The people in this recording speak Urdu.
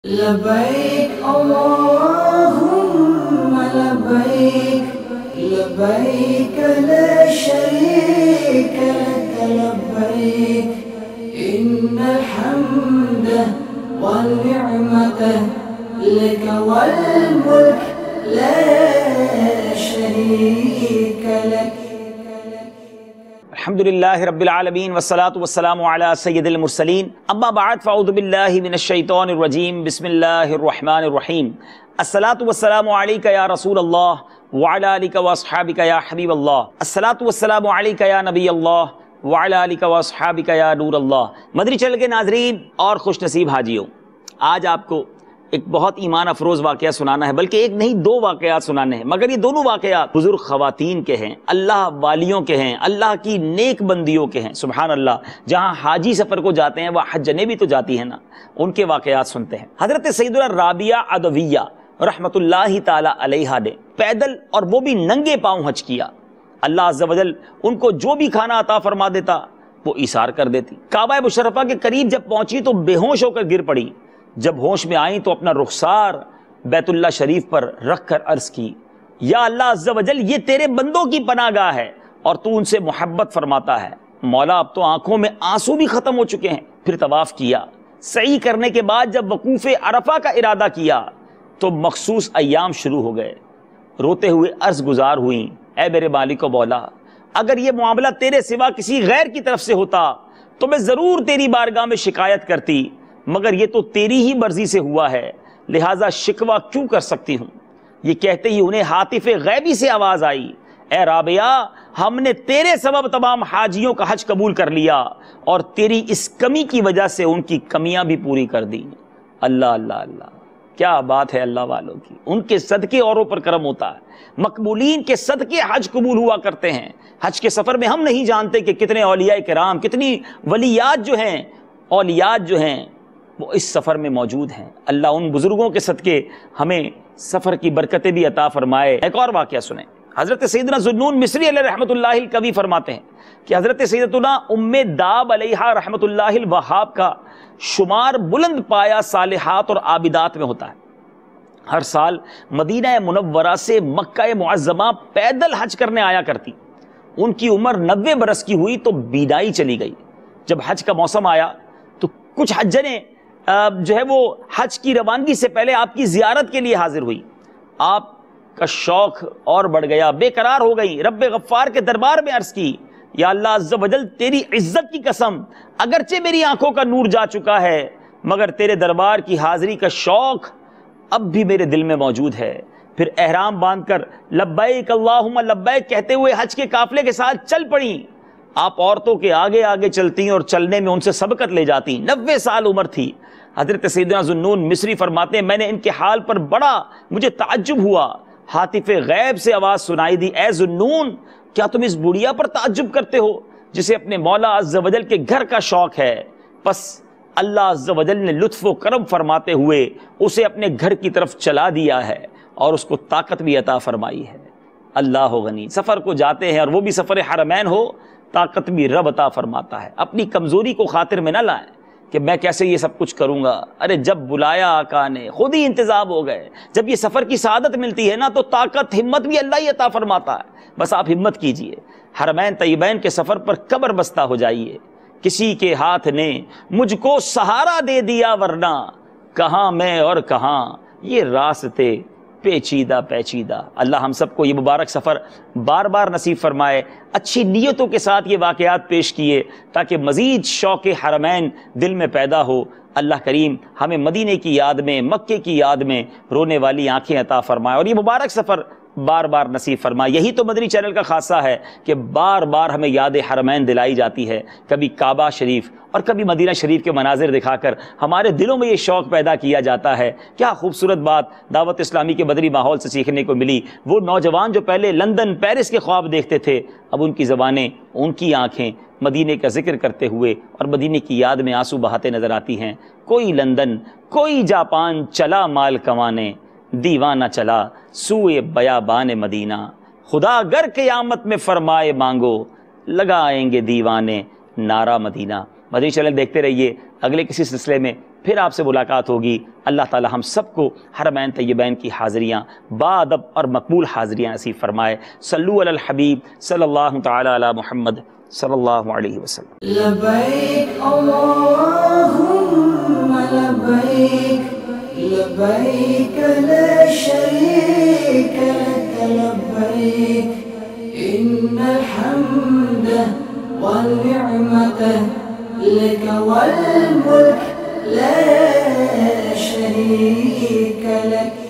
لبيك اللهم لبيك لبيك لا شريك لك لبيك إن الحمد والنعمة لك والملك لا شريك لك. الحمدللہ رب العالمین والصلاة والسلام علی سید المرسلین اما بعد فاعوذ باللہ من الشیطان الرجیم بسم اللہ الرحمن الرحیم. الصلاة والسلام علیکہ یا رسول اللہ وعلی آلکہ واصحابکہ یا حبیب اللہ. الصلاة والسلام علیکہ یا نبی اللہ وعلی آلکہ واصحابکہ یا نور اللہ. مدنی چینل کے ناظرین اور خوش نصیب حاجیوں، آج آپ کو ایک بہت ایمان افروز واقعہ سنانا ہے، بلکہ ایک نہیں دو واقعات سنانے ہیں، مگر یہ دونوں واقعات بزرگ خواتین کے ہیں، اللہ والیوں کے ہیں، اللہ کی نیک بندیوں کے ہیں. سبحان اللہ، جہاں حاجی سفر کو جاتے ہیں وہ حجنے بھی تو جاتی ہیں نا، ان کے واقعات سنتے ہیں. حضرت سیدنا رابعہ عدویہ رحمۃ اللہ تعالی علیہا نے پیدل اور وہ بھی ننگے پاؤں حج کیا. اللہ عز و جل ان کو جو بھی کھانا عطا فرما دیتا وہ ایثار کر دیتی. کعبہ مشرفہ کے قریب جب پہنچی تو بے ہوش ہو کر گر پڑی. جب ہوش میں آئیں تو اپنا رخسار بیت اللہ شریف پر رکھ کر عرض کی، یا اللہ عز و جل یہ تیرے بندوں کی پناہ گاہ ہے اور تو ان سے محبت فرماتا ہے. مولا اب تو آنکھوں میں آنسو بھی ختم ہو چکے ہیں. پھر طواف کیا. سعی کرنے کے بعد جب وقوف عرفہ کا ارادہ کیا تو مخصوص ایام شروع ہو گئے. روتے ہوئے عرض گزار ہوئیں، اے میرے مالک و مولا، اگر یہ معاملہ تیرے سوا کسی غیر کی طرف سے ہوتا تو میں ضرور تیری بارگاہ میں شکایت کرتی، مگر یہ تو تیری ہی مرضی سے ہوا ہے، لہٰذا شکوہ کیوں کر سکتی ہوں. یہ کہتے ہی انہیں ہاتف غیبی سے آواز آئی، اے رابعہ، ہم نے تیرے سبب تمام حاجیوں کا حج قبول کر لیا اور تیری اس کمی کی وجہ سے ان کی کمیاں بھی پوری کر دی. اللہ اللہ اللہ، کیا بات ہے اللہ والوں کی. ان کے صدقے اوروں پر کرم ہوتا ہے. مقبولین کے صدقے حج قبول ہوا کرتے ہیں. حج کے سفر میں ہم نہیں جانتے کہ کتنے اولیاء کرام، کتنی ولیات جو ہیں، اولیات جو ہیں وہ اس سفر میں موجود ہیں. اللہ ان بزرگوں کے صدقے ہمیں سفر کی برکتیں بھی عطا فرمائے. ایک اور واقعہ سنیں. حضرت سیدنا ذوالنون مصری علیہ رحمۃ اللہ الکوی فرماتے ہیں کہ حضرت سیدتنا ام داب علیہ رحمۃ اللہ الوہاب کا شمار بلند پایا صالحات اور عابدات میں ہوتا ہے. ہر سال مدینہ منورہ سے مکہ معظمہ پیدل حج کرنے آیا کرتی. ان کی عمر 90 برس کی ہوئی تو بیدائی چلی گئی. جب حج کا موسم آیا تو کچھ حجنے جو ہے وہ حج کی روانگی سے پہلے آپ کی زیارت کے لیے حاضر ہوئی. آپ کا شوق اور بڑھ گیا، بے قرار ہو گئی. رب غفار کے دربار میں عرض کی، یا اللہ عز و جل تیری عزت کی قسم، اگرچہ میری آنکھوں کا نور جا چکا ہے مگر تیرے دربار کی حاضری کا شوق اب بھی میرے دل میں موجود ہے. پھر احرام باندھ کر لبیک اللہم لبیک کہتے ہوئے حج کے قافلے کے ساتھ چل پڑیں. آپ عورتوں کے آگے آگے چلتی اور چلنے میں ان سے سبقت لے جاتی. 90 سال عمر تھی. حضرت سیدنا ذوالنون مصری فرماتے ہیں میں نے ان کے حال پر بڑا مجھے تعجب ہوا. ہاتف غیب سے آواز سنائی دی، اے ذوالنون، کیا تم اس بڑھیا پر تعجب کرتے ہو جسے اپنے مولا عز و جل کے گھر کا شوق ہے؟ پس اللہ عز و جل نے لطف و کرم فرماتے ہوئے اسے اپنے گھر کی طرف چلا دیا ہے اور اس کو طاقت بھی عطا فرمائی ہے. اللہ غنی. سفر کو جاتے ہیں اور وہ بھی سفر حرمین ہو، طاقت بھی رب عطا فرماتا ہے. اپنی کمزوری کو خاطر میں نہ لائیں کہ میں کیسے یہ سب کچھ کروں گا. ارے جب بلایا آقا نے خود ہی انتظام ہو گئے. جب یہ سفر کی سعادت ملتی ہے نا تو طاقت ہمت بھی اللہ ہی عطا فرماتا ہے. بس آپ ہمت کیجئے، حرمین طیبین کے سفر پر قبر بستہ ہو جائیے. کسی کے ہاتھ نے مجھ کو سہارا دے دیا ورنہ کہاں میں اور کہاں یہ راستے پیچیدہ پیچیدہ. اللہ ہم سب کو یہ مبارک سفر بار بار نصیب فرمائے. اچھی نیتوں کے ساتھ یہ واقعات پیش کیے تاکہ مزید شوق حرمین دل میں پیدا ہو. اللہ کریم ہمیں مدینے کی یاد میں، مکے کی یاد میں رونے والی آنکھیں عطا فرمائے اور یہ مبارک سفر بار بار نصیب فرمائے. یہی تو مدنی چینل کا خاصہ ہے کہ بار بار ہمیں یاد حرمین دلائی جاتی ہے. کبھی کعبہ شریف اور کبھی مدینہ شریف کے مناظر دکھا کر ہمارے دلوں میں یہ شوق پیدا کیا جاتا ہے. کیا خوبصورت بات دعوت اسلامی کے مدنی ماحول سے سیکھنے کو ملی. وہ نوجوان جو پہلے لندن پیرس کے خواب دیکھتے تھے، اب ان کی زبانیں، ان کی آنکھیں مدینے کا ذکر کرتے ہوئے اور مدینے کی یاد میں آنسو بہاتے نظر آتی ہیں. کوئی لندن، کوئی جاپان چلا مال کمانے، دیوانہ چلا سوئے بیابان مدینہ. خدا گر قیامت میں فرمائے مانگو، لگائیں گے دیوانے نعرہ مدینہ. مدنی چینل دیکھتے رہیے. اگلے کسی سلسلے میں پھر آپ سے ملاقات ہوگی۔ اللہ تعالی ہم سب کو حرمین طیبین کی حاضریاں بادب اور مقبول حاضریاں نصیب فرمائے۔ صلو علی الحبیب صلی اللہ تعالی علی محمد صلی اللہ علیہ وسلم۔ لبیک اللہم لبیک لبیک لا شریک لک لبیک ان الحمد والنعمت لک والملک لا شریک لک۔